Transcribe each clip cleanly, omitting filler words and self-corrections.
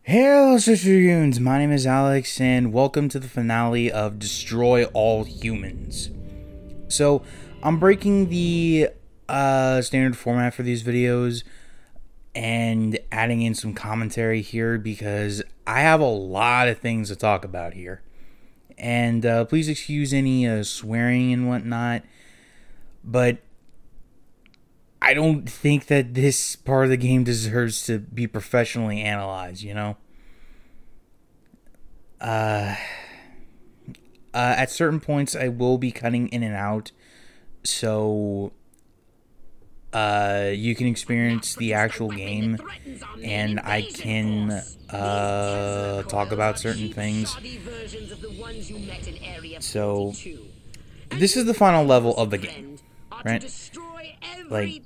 Hello, Sister Goons. My name is Alex, and welcome to the finale of Destroy All Humans. So, I'm breaking the standard format for these videos and adding in some commentary here because I have a lot of things to talk about here. And please excuse any swearing and whatnot, but I don't think that this part of the game deserves to be professionally analyzed, you know? At certain points, I will be cutting in and out, so you can experience the actual game, and I can talk about certain things. So, this is the final level of the game, right? Like,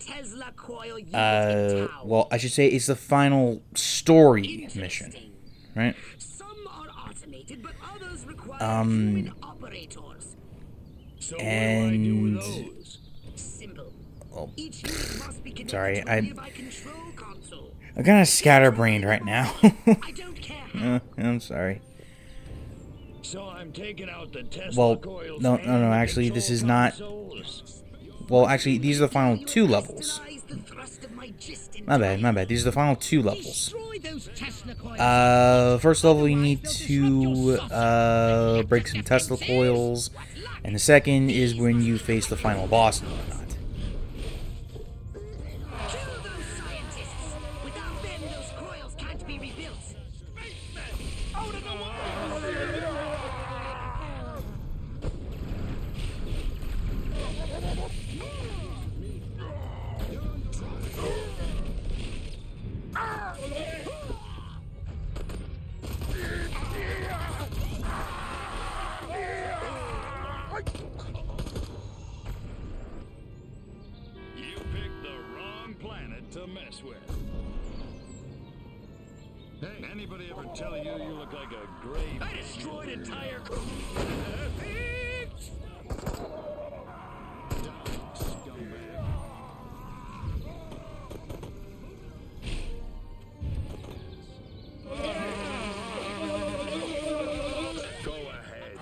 well, I should say it's the final story mission, right? And well, sorry, I'm kind of scatterbrained right now. I'm sorry. So I'm taking out the Well, no, actually, this is not. Well, actually, these are the final two levels. My bad. These are the final two levels. First level, you need to break some Tesla coils, and the second is when you face the final boss and whatnot. To mess with. Hey, anybody ever tell you you look like a grave? I destroyed entire Go ahead.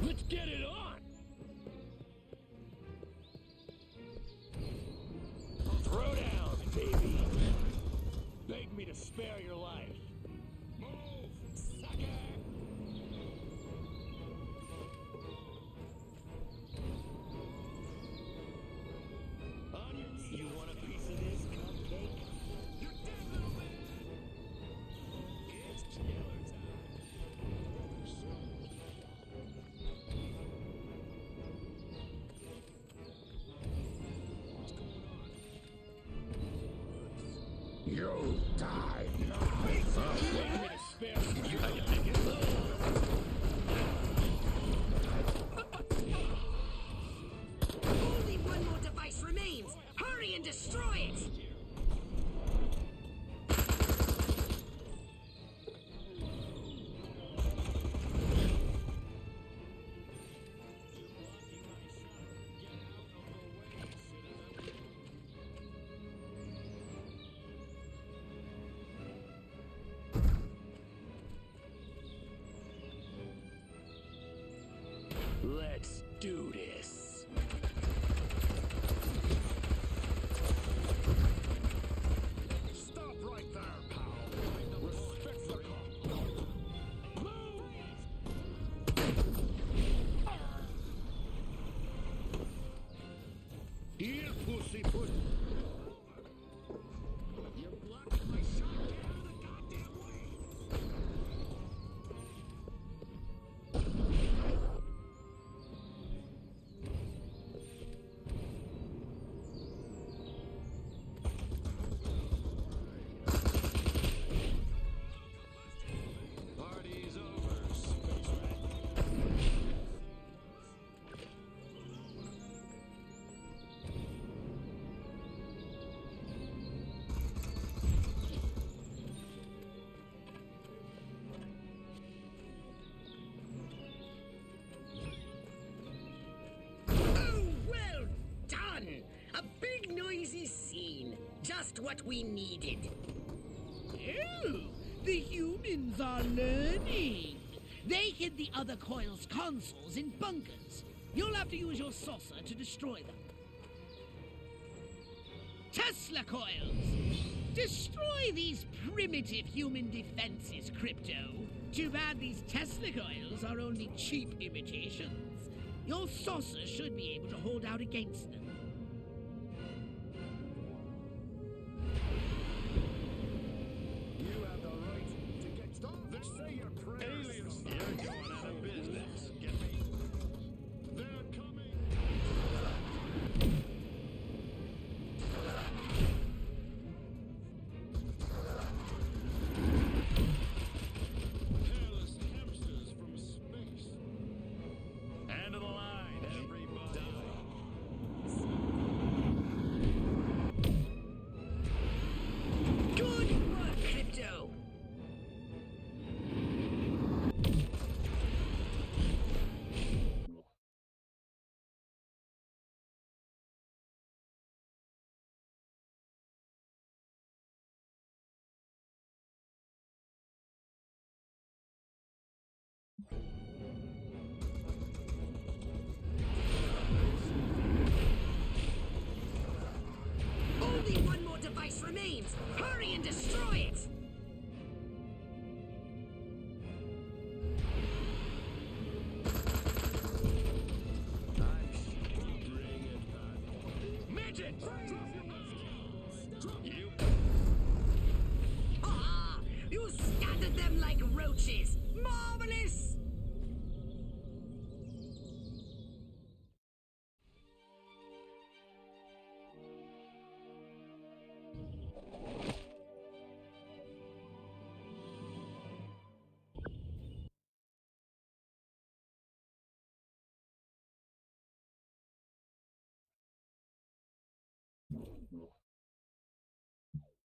Let's get it on! Throw down, baby! Beg me to spare your life. Move, sucker! On your knees. You want a piece of this, cupcake? You're dead, woman! It's killer time. You die. Only one more device remains. Hurry and destroy it. Let's do this. Stop right there, pal. Respect the call. Move! Here, pussyfoot. You're blocking my shot. Get out of the goddamn way. just what we needed. Oh, the humans are learning. They hid the other coil's consoles in bunkers. You'll have to use your saucer to destroy them. Tesla coils! Destroy these primitive human defenses, Crypto. Too bad these Tesla coils are only cheap imitations. Your saucer should be able to hold out against them. You have the right to get started. Say your prayers. Aliens, you're going out of business. Get me? They're coming. Careless hamsters from space. End of the line, everybody. Good work, Crypto. Only one more device remains. Hurry and destroy it. Midget! You Ah! You scattered them like roaches. Marvelous!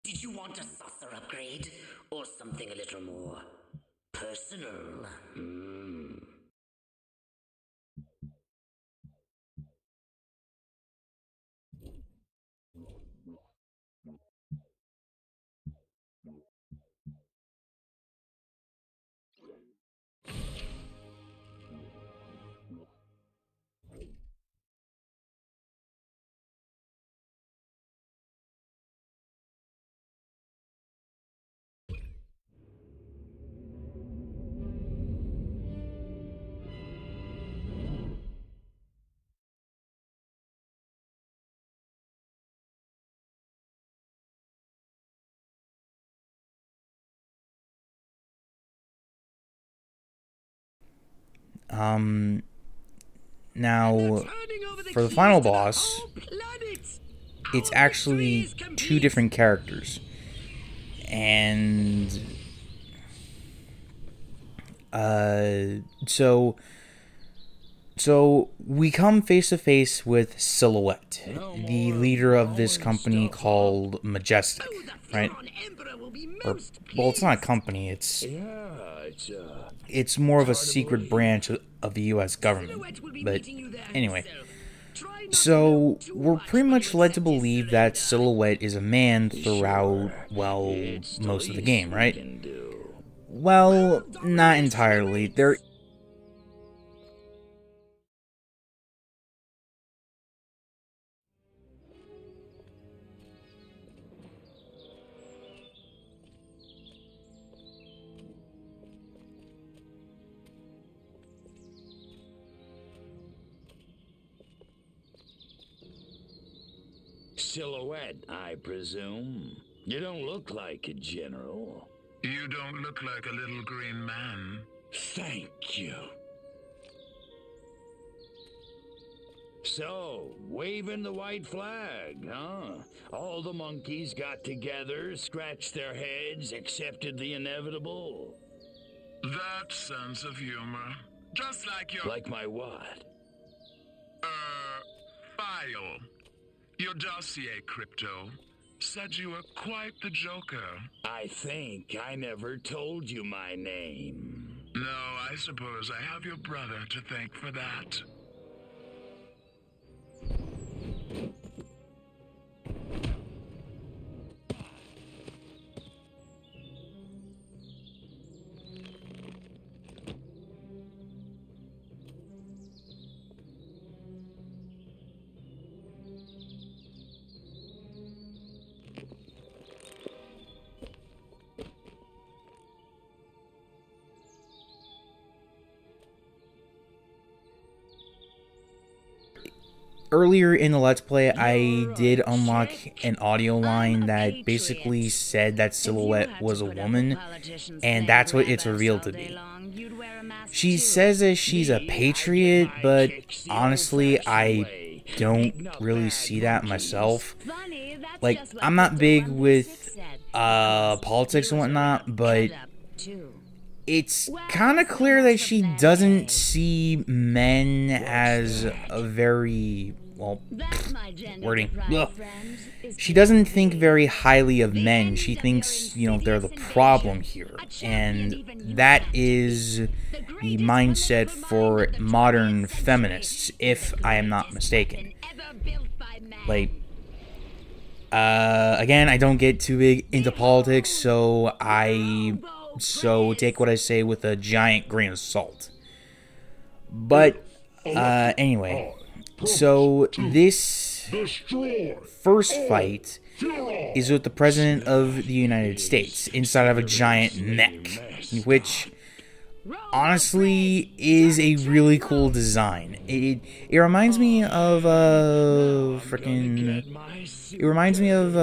Did you want a saucer upgrade? Or something a little more personal? Now, for the final boss, it's actually two different characters. And, so we come face to face with Silhouette, the leader of this company called Majestic, right? Or, well, it's not a company, it's more of a secret branch of the U.S. government. But anyway, so we're pretty much led to believe that Silhouette is a man throughout, well, most of the game, right? Well, not entirely. There Silhouette, I presume. You don't look like a general. You don't look like a little green man. Thank you. So, waving the white flag, huh? All the monkeys got together, scratched their heads, accepted the inevitable. That sense of humor. Just like your... Like my what? File. Your dossier, Crypto, said you were quite the joker. I think I never told you my name. No, I suppose I have your brother to thank for that. earlier in the Let's Play, I did unlock an audio line that basically said that Silhouette was a woman, and that's what it's revealed to be. She says that she's a patriot, but honestly, I don't really see that myself. Like, I'm not big with politics and whatnot, but it's kind of clear that she doesn't see men as a very, well, wording. Ugh. She doesn't think very highly of men. She thinks, you know, they're the problem here. And that is the mindset for modern feminists, if I am not mistaken. Like, again, I don't get too big into politics, so take what I say with a giant grain of salt. But, anyway, so this first fight is with the President of the United States inside of a giant mech, which honestly is a really cool design. It reminds me of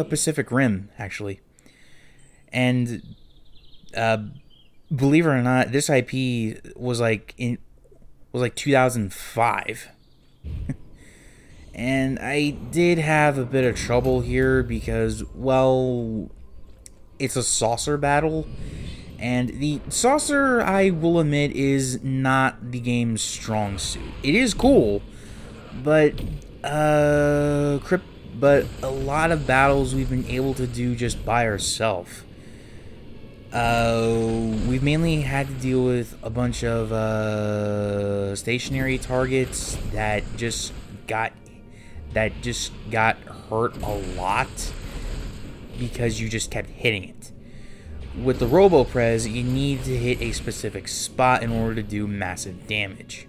Pacific Rim, actually. And believe it or not, this IP was like 2005. And I did have a bit of trouble here because, well, it's a saucer battle. And the saucer, I will admit, is not the game's strong suit. It is cool, but a lot of battles we've been able to do just by ourselves. We've mainly had to deal with a bunch of stationary targets that just got hurt a lot because you just kept hitting it. With the RoboPrez, you need to hit a specific spot in order to do massive damage.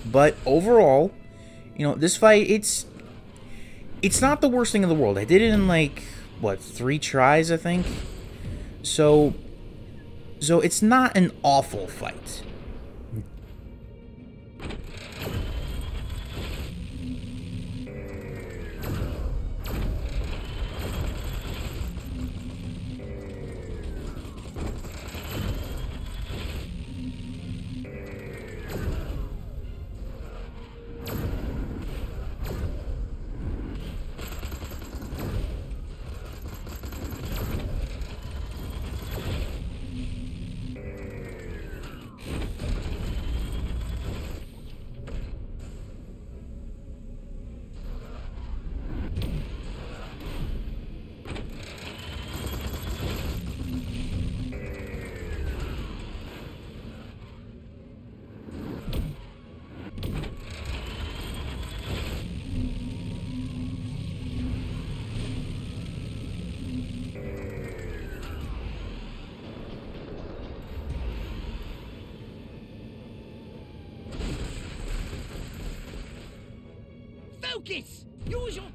But overall, you know, this fight, it's not the worst thing in the world. I did it in like, what, 3 tries, I think? So it's not an awful fight. Focus! Use your...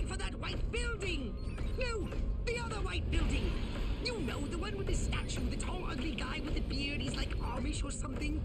For that white building! No, the other white building! You know, the one with the statue, the tall, ugly guy with the beard, he's like Amish or something.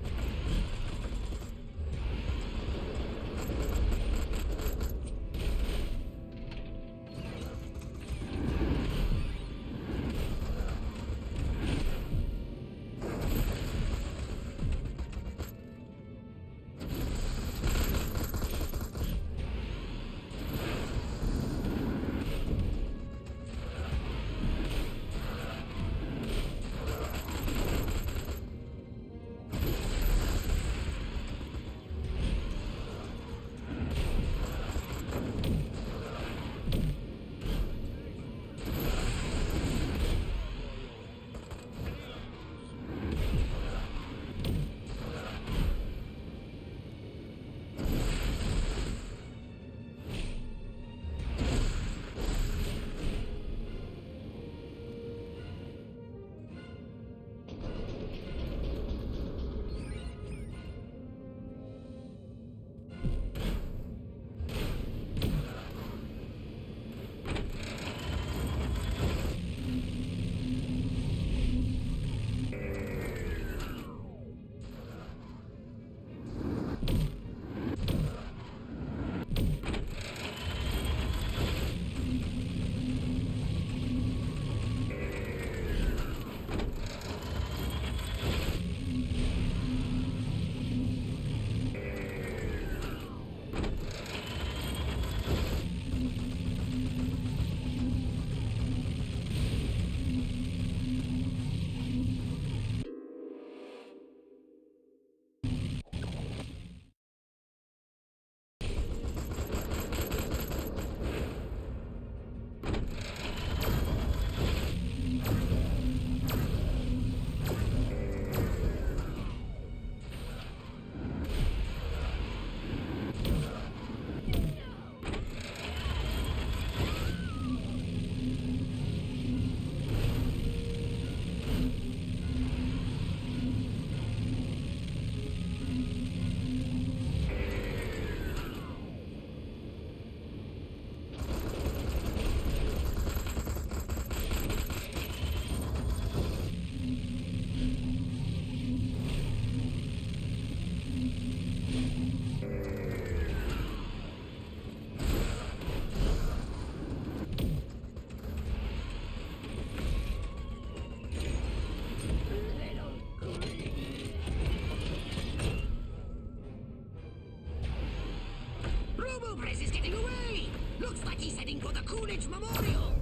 Coolidge Memorial!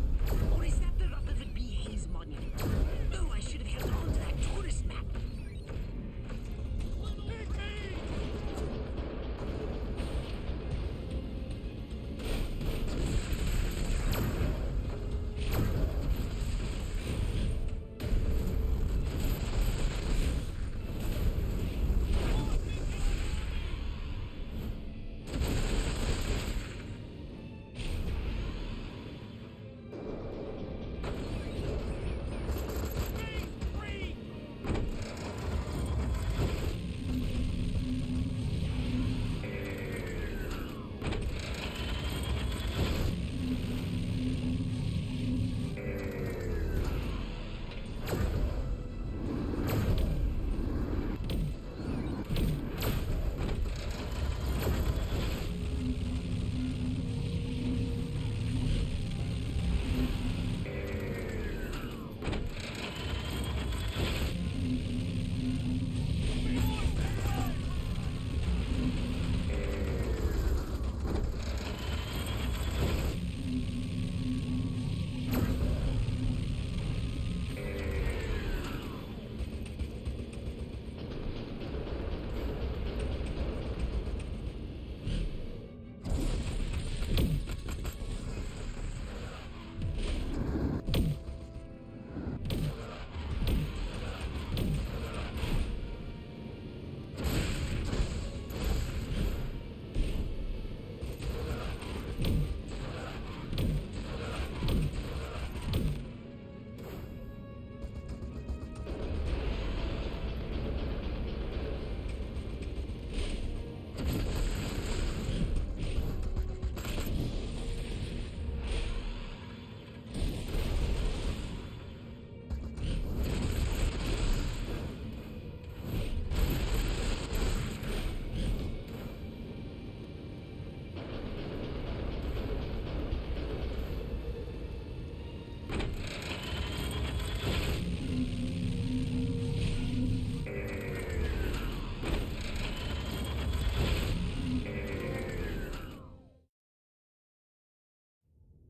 Or is that the Rutherford B. Hayes Monument? Oh, I should have held on to that tourist map.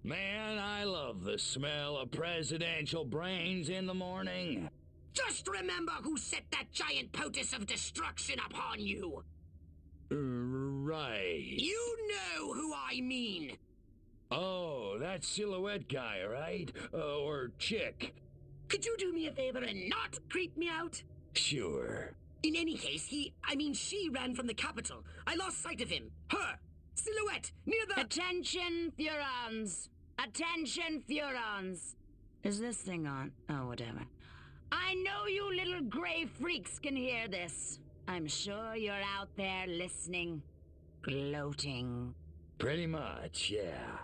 Man, I love the smell of presidential brains in the morning. Just remember who set that giant potus of destruction upon you. Right. You know who I mean. Oh, that Silhouette guy, right? Or chick. Could you do me a favor and not creep me out? Sure. In any case, she ran from the Capitol. I lost sight of him. Her. Silhouette, near the— Attention, Furons. Attention, Furons. Is this thing on? Oh, whatever. I know you little gray freaks can hear this. I'm sure you're out there listening, gloating. Pretty much, yeah.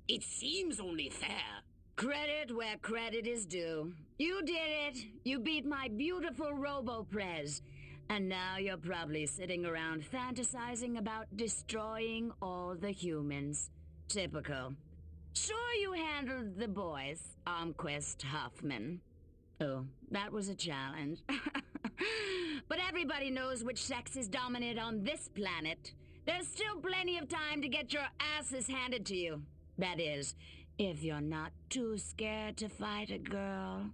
It seems only fair. Credit where credit is due. You did it. You beat my beautiful Robo-Prez. And now you're probably sitting around fantasizing about destroying all the humans. Typical. Sure, you handled the boys, Armquist, Huffman. Oh, that was a challenge. But everybody knows which sex is dominant on this planet. There's still plenty of time to get your asses handed to you. That is, if you're not too scared to fight a girl.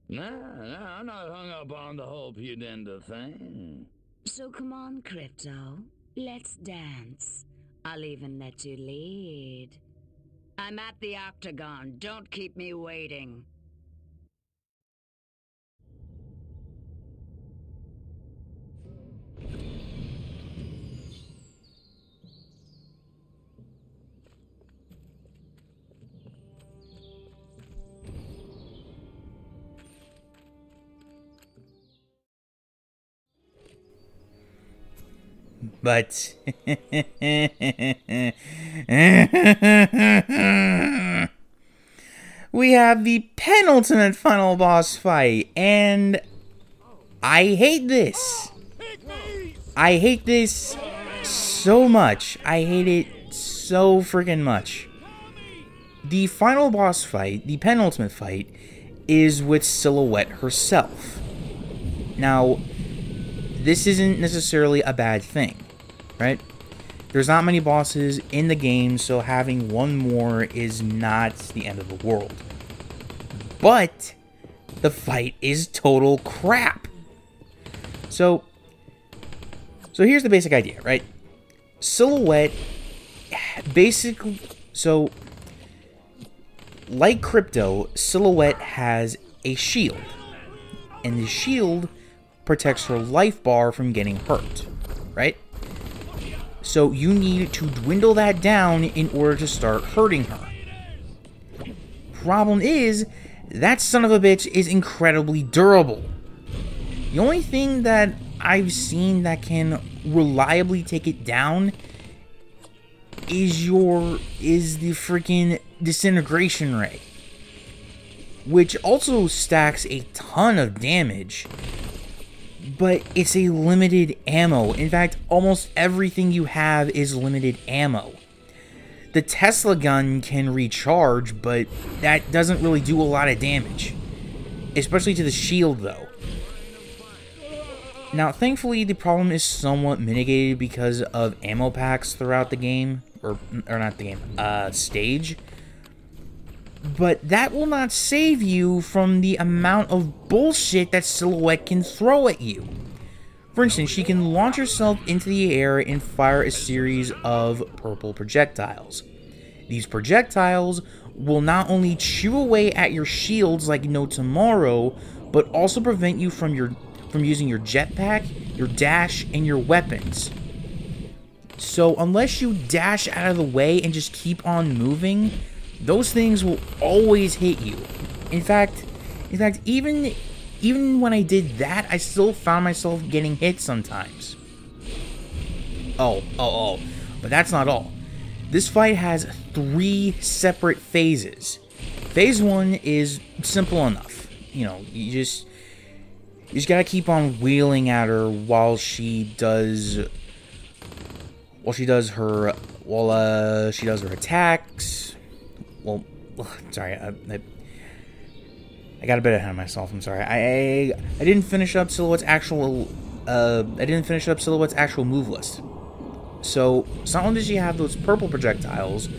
No, I'm not hung up on the whole pudenda thing. So come on, Crypto. Let's dance. I'll even let you lead. I'm at the Octagon. Don't keep me waiting. But we have the penultimate final boss fight, and I hate this. I hate this so much. I hate it so freaking much. The final boss fight, the penultimate fight, is with Silhouette herself. Now, this isn't necessarily a bad thing, right? There's not many bosses in the game, so having one more is not the end of the world. But the fight is total crap. So here's the basic idea, right? Silhouette, basically, so like Crypto, Silhouette has a shield, and the shield protects her life bar from getting hurt, right? So you need to dwindle that down in order to start hurting her. Problem is, that son of a bitch is incredibly durable. The only thing that I've seen that can reliably take it down is the freaking disintegration ray, which also stacks a ton of damage, but it's a limited ammo. In fact, almost everything you have is limited ammo. The Tesla gun can recharge, but that doesn't really do a lot of damage, especially to the shield though. Now, thankfully, the problem is somewhat mitigated because of ammo packs throughout the game, or not the game, stage. But that will not save you from the amount of bullshit that Silhouette can throw at you. For instance, she can launch herself into the air and fire a series of purple projectiles. These projectiles will not only chew away at your shields like no tomorrow, but also prevent you from using your jetpack, your dash, and your weapons. So unless you dash out of the way and just keep on moving, those things will always hit you. In fact, even when I did that, I still found myself getting hit sometimes. Oh, but that's not all. This fight has 3 separate phases. Phase 1 is simple enough. You know, you just gotta keep on wheeling at her while she does her attacks. Well, sorry, I got a bit ahead of myself. I'm sorry. I didn't finish up Silhouette's actual move list. So not only does she have those purple projectiles,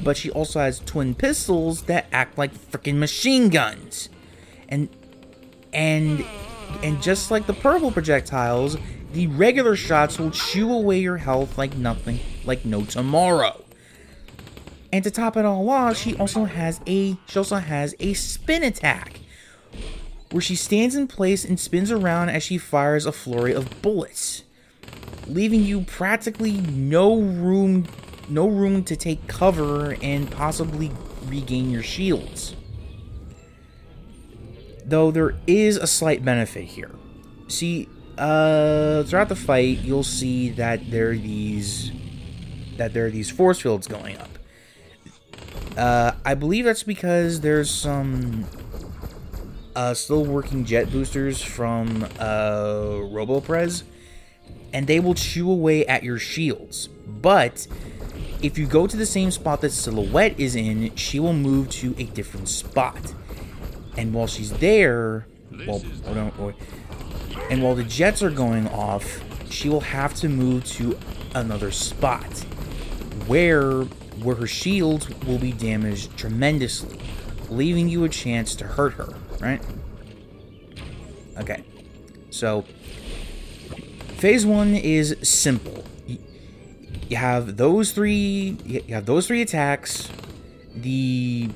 but she also has twin pistols that act like freaking machine guns, and just like the purple projectiles, the regular shots will chew away your health like nothing, like no tomorrow. And to top it all off, she also has a spin attack, where she stands in place and spins around as she fires a flurry of bullets, leaving you practically no room to take cover and possibly regain your shields. Though there is a slight benefit here. See, throughout the fight, you'll see that there are these force fields going up. I believe that's because there's some still working jet boosters from RoboPrez, and they will chew away at your shields. But if you go to the same spot that Silhouette is in, she will move to a different spot. And while she's there, while the jets are going off, she will have to move to another spot where her shields will be damaged tremendously, leaving you a chance to hurt her, right? Okay, so phase 1 is simple. You have those three attacks, the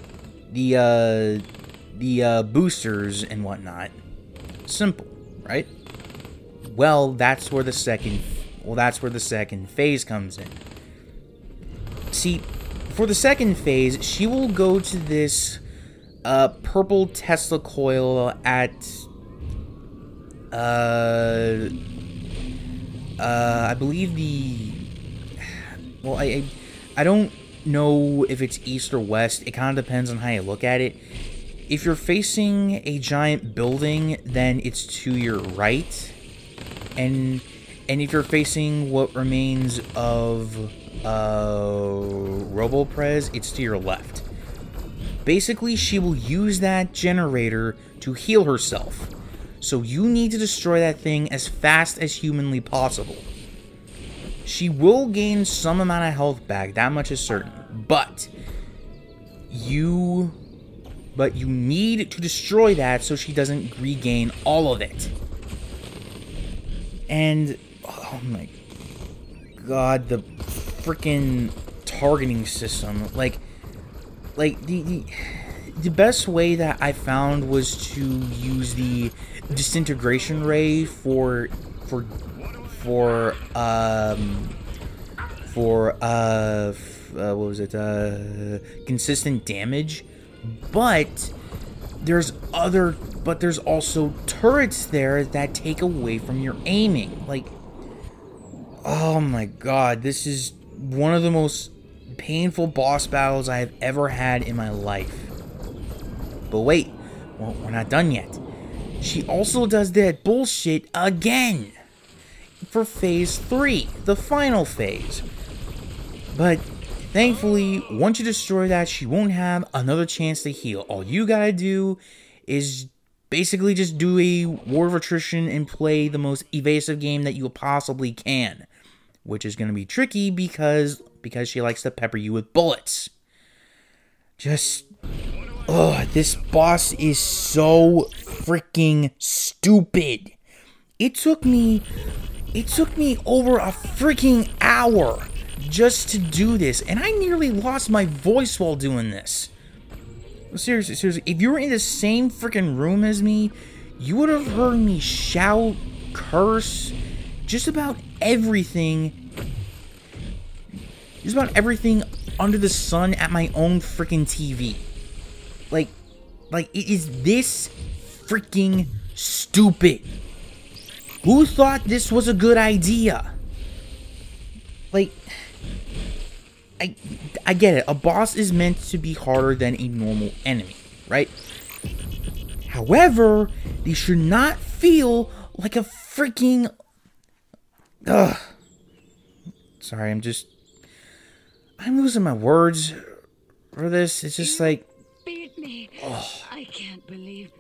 boosters and whatnot. Simple, right? Well, that's where the second phase comes in. See, for the second phase, she will go to this purple Tesla coil at I believe I don't know if it's east or west. It kind of depends on how you look at it. If you're facing a giant building, then it's to your right, and if you're facing what remains of RoboPrez, it's to your left. Basically, she will use that generator to heal herself, so you need to destroy that thing as fast as humanly possible. She will gain some amount of health back, that much is certain. But you need to destroy that so she doesn't regain all of it. And oh my god, the freaking targeting system. Like the best way that I found was to use the disintegration ray for what was it? Consistent damage. But there's also turrets there that take away from your aiming. Like, oh my god, this is one of the most painful boss battles I have ever had in my life. But wait, well, we're not done yet. She also does that bullshit again for phase 3, the final phase. But thankfully, once you destroy that, she won't have another chance to heal. All you gotta do is basically just do a war of attrition and play the most evasive game that you possibly can. Which is gonna be tricky because she likes to pepper you with bullets. Just... ugh, this boss is so freaking stupid. It took me over a freaking hour just to do this, and I nearly lost my voice while doing this. Seriously, if you were in the same freaking room as me, you would have heard me shout, curse, just about everything under the sun at my own freaking TV. Like, it is this freaking stupid. Who thought this was a good idea? Like, I get it. A boss is meant to be harder than a normal enemy, right? However, they should not feel like a freaking... ugh. Sorry, I'm losing my words for this. It's just like... Beat me. Oh. I can't believe...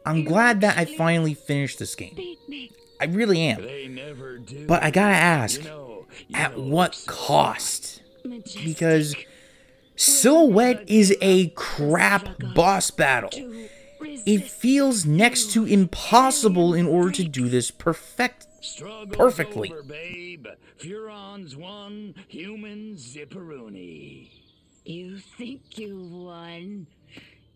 I'm glad that I finally finished this game. Beat me. I really am. They never do. But I gotta ask, You at know what cost? Majestic. Because Silhouette is a crap boss battle. It feels next to impossible in order to do this perfectly. Over, babe. Furons won, humans zipperoonie. You think you won?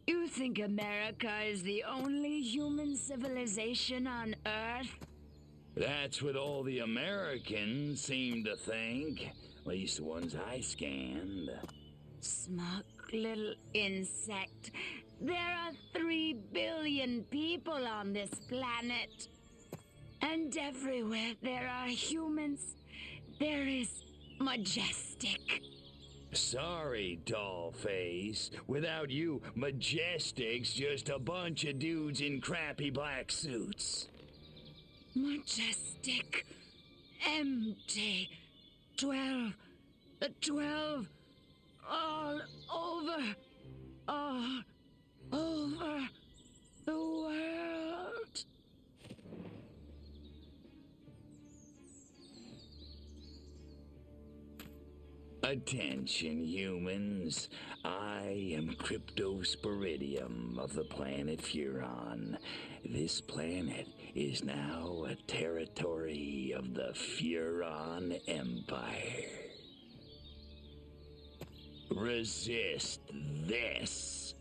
You think America is the only human civilization on Earth? That's what all the Americans seem to think. At least the ones I scanned. Smug little insect. There are 3 billion people on this planet. And everywhere there are humans, there is Majestic. Sorry, dollface. Without you, Majestic's just a bunch of dudes in crappy black suits. Majestic. Empty. 12. The 12. All over. All over the world. Attention, humans. I am Cryptosporidium of the planet Furon. This planet is now a territory of the Furon Empire. Resist this.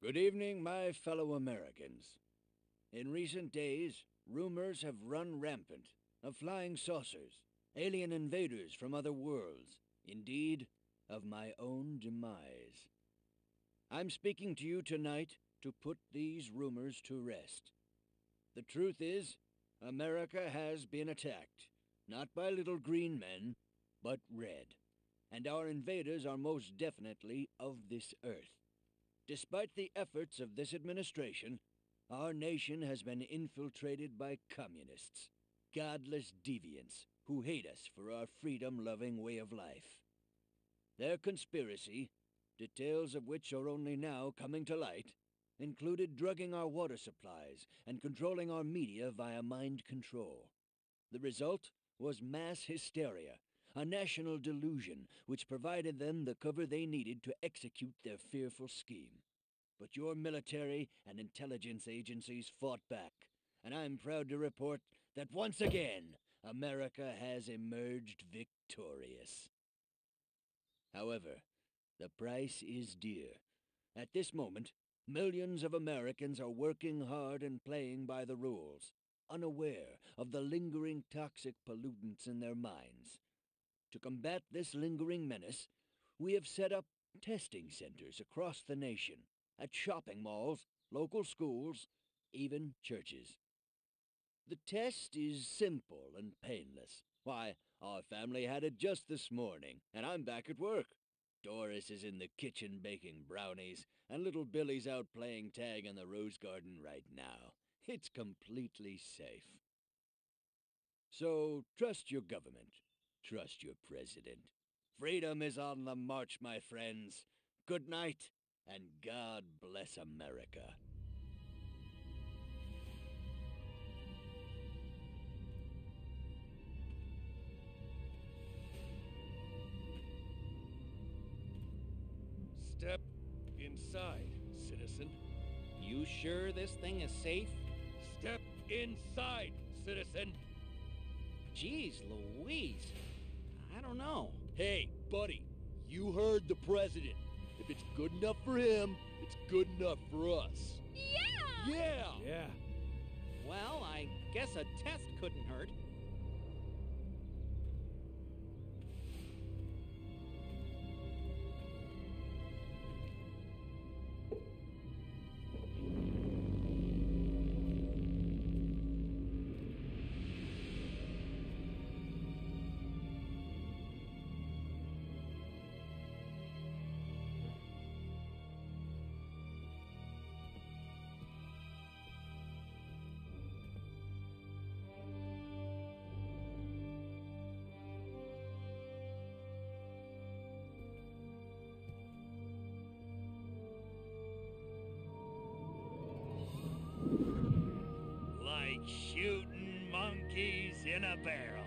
Good evening, my fellow Americans. In recent days, rumors have run rampant of flying saucers, alien invaders from other worlds, indeed, of my own demise. I'm speaking to you tonight to put these rumors to rest. The truth is, America has been attacked, not by little green men, but red. And our invaders are most definitely of this earth. Despite the efforts of this administration, our nation has been infiltrated by communists, godless deviants who hate us for our freedom-loving way of life. Their conspiracy, details of which are only now coming to light, included drugging our water supplies and controlling our media via mind control. The result was mass hysteria, a national delusion which provided them the cover they needed to execute their fearful scheme. But your military and intelligence agencies fought back, and I'm proud to report that once again, America has emerged victorious. However, the price is dear. At this moment, millions of Americans are working hard and playing by the rules, unaware of the lingering toxic pollutants in their minds. To combat this lingering menace, we have set up testing centers across the nation, at shopping malls, local schools, even churches. The test is simple and painless. Why, our family had it just this morning, and I'm back at work. Doris is in the kitchen baking brownies, and little Billy's out playing tag in the rose garden right now. It's completely safe. So, trust your government. Trust your president. Freedom is on the march, my friends. Good night, and God bless America. Step inside, citizen. You sure this thing is safe? Step inside, citizen. Jeez Louise. I don't know. Hey, buddy, you heard the president. If it's good enough for him, it's good enough for us. Yeah! Yeah! Well, I guess a test couldn't hurt. Like shooting monkeys in a barrel.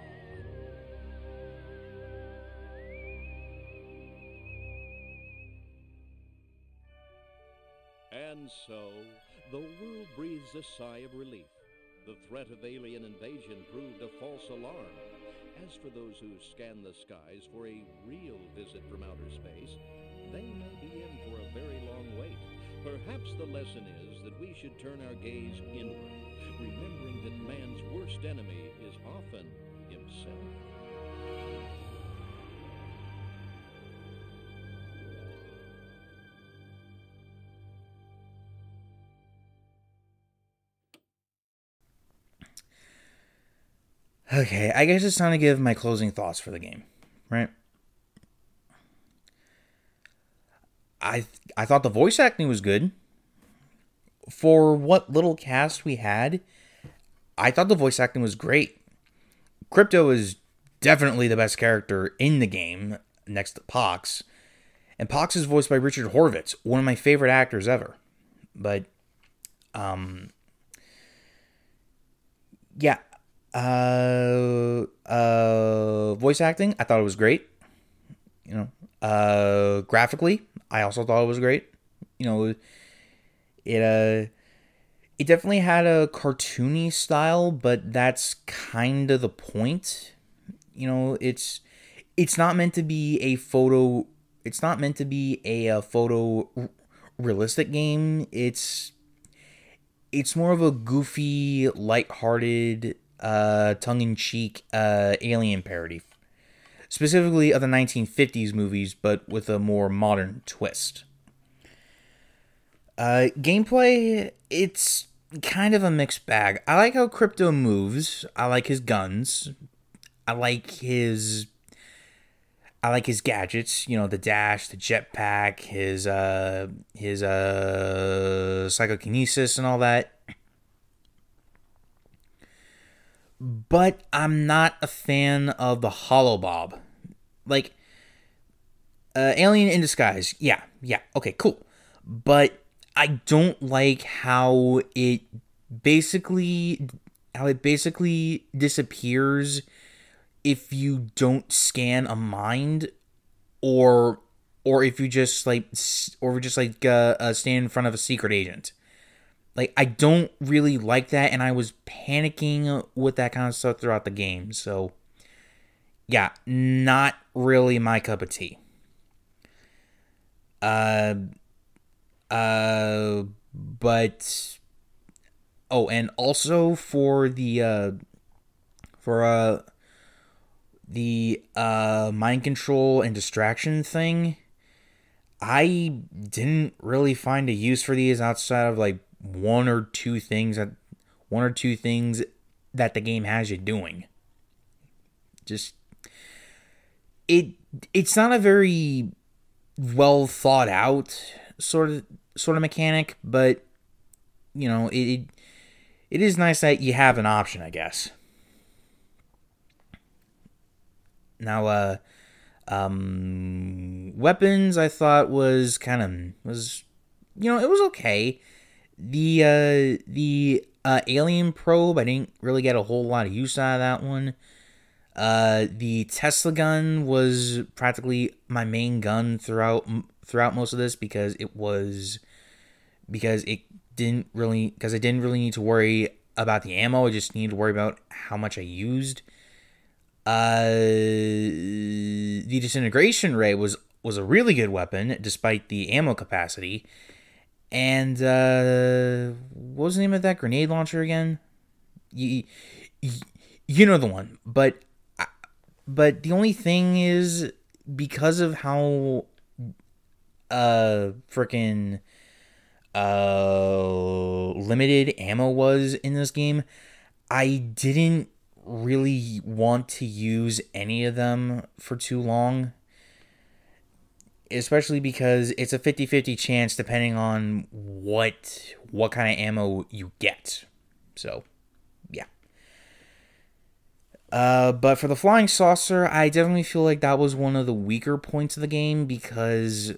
And so, the world breathes a sigh of relief. The threat of alien invasion proved a false alarm. As for those who scan the skies for a real visit from outer space, they may be in for a very long wait. Perhaps the lesson is that we should turn our gaze inward, remembering that man's worst enemy is often himself. Okay, I guess it's time to give my closing thoughts for the game, right? I thought the voice acting was good. For what little cast we had, I thought the voice acting was great. Crypto is definitely the best character in the game, next to Pox. And Pox is voiced by Richard Horvitz, one of my favorite actors ever. But, yeah. Voice acting, I thought it was great. Graphically, I also thought it was great. It definitely had a cartoony style, but that's kind of the point. It's not meant to be a photo. It's not meant to be a photo realistic game. It's more of a goofy, lighthearted, tongue-in-cheek alien parody, specifically of the 1950s movies, but with a more modern twist. Gameplay, it's kind of a mixed bag. I like how Crypto moves. I like his guns. I like his gadgets, you know, the dash, the jetpack, his psychokinesis and all that. But I'm not a fan of the Holobob. Like, Alien in Disguise. Yeah, okay, cool. But I don't like how it basically disappears if you don't scan a mind, or if you just stand in front of a secret agent. Like, I don't really like that, and I was panicking with that kind of stuff throughout the game. So, yeah, not really my cup of tea. But and also for the mind control and distraction thing, I didn't really find a use for these outside of like one or two things that the game has you doing. Just it's not a very well thought out sort of mechanic, but you know, it is nice that you have an option, I guess. Now, weapons I thought was you know, it was okay. The alien probe, I didn't really get a whole lot of use out of that one. The Tesla gun was practically my main gun throughout most of this because I didn't really need to worry about the ammo. I just needed to worry about how much I used. The disintegration ray was a really good weapon despite the ammo capacity. And what was the name of that grenade launcher again? You know the one. But the only thing is, because of how freaking limited ammo was in this game, I didn't really want to use any of them for too long. Especially because it's a 50-50 chance depending on what kind of ammo you get. So, yeah. But for the flying saucer, I definitely feel like that was one of the weaker points of the game because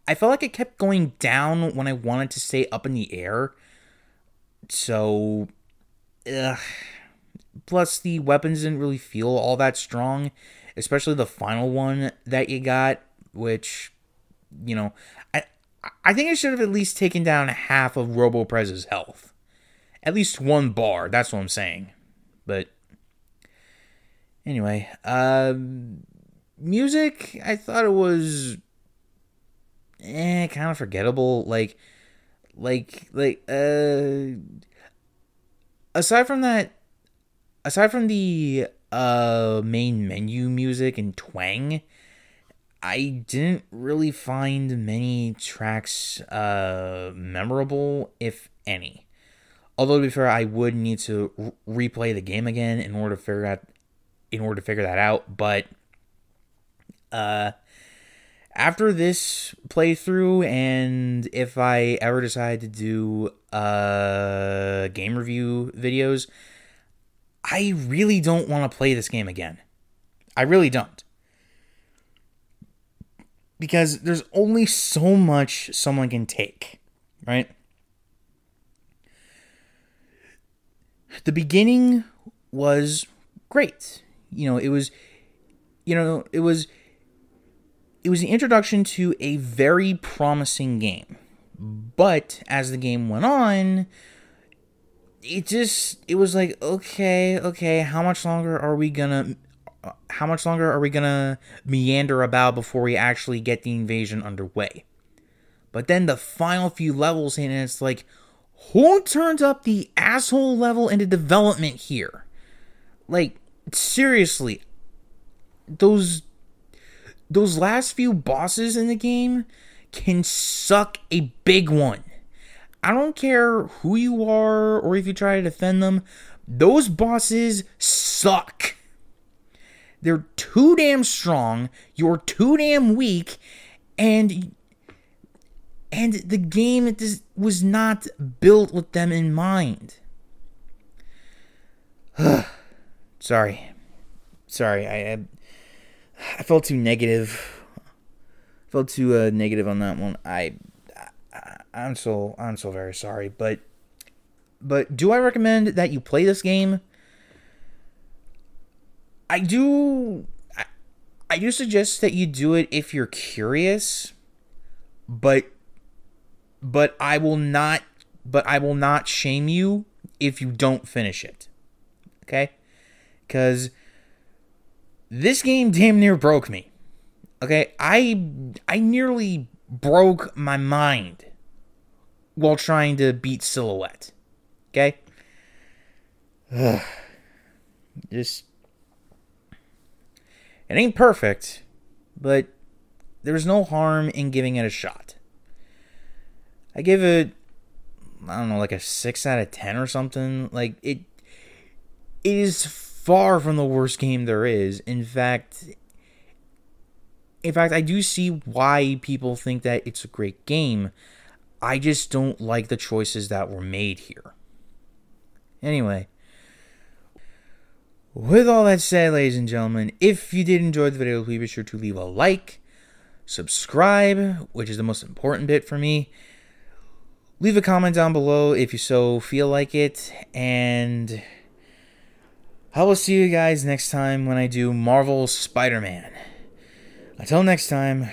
I felt like it kept going down when I wanted to stay up in the air. So, plus the weapons didn't really feel all that strong, especially the final one that you got, which, you know, I think I should have at least taken down half of RoboPrez's health. At least one bar, that's what I'm saying. But anyway, music, I thought it was kind of forgettable. Aside from the main menu music and twang, I didn't really find many tracks memorable, if any. Although, to be fair, I would need to replay the game again in order to figure that out. But after this playthrough, and if I ever decide to do game review videos, I really don't want to play this game again. I really don't. Because there's only so much someone can take, right? The beginning was great. It was the introduction to a very promising game. But as the game went on, it was like, okay, how much longer are we gonna meander about before we actually get the invasion underway? But then the final few levels hit, and it's like, who turned up the asshole level into development here? Like, seriously, those last few bosses in the game can suck a big one. I don't care who you are or if you try to defend them. Those bosses suck. They're too damn strong. You're too damn weak. And the game was not built with them in mind. Sorry, I felt too negative. Felt too negative on that one. I'm so very sorry. But do I recommend that you play this game? I do suggest that you do it if you're curious. But I will not shame you if you don't finish it. Okay? Because this game damn near broke me. Okay? I nearly broke my mind while trying to beat Silhouette. Okay? Just... It ain't perfect, but there's no harm in giving it a shot. I give it, I don't know, like a 6 out of 10 or something. Like, it is far from the worst game there is. In fact, I do see why people think that it's a great game. I just don't like the choices that were made here. Anyway, with all that said, ladies and gentlemen, if you did enjoy the video, please be sure to leave a like, subscribe, which is the most important bit for me. Leave a comment down below if you so feel like it, and I will see you guys next time when I do Marvel Spider-Man. Until next time,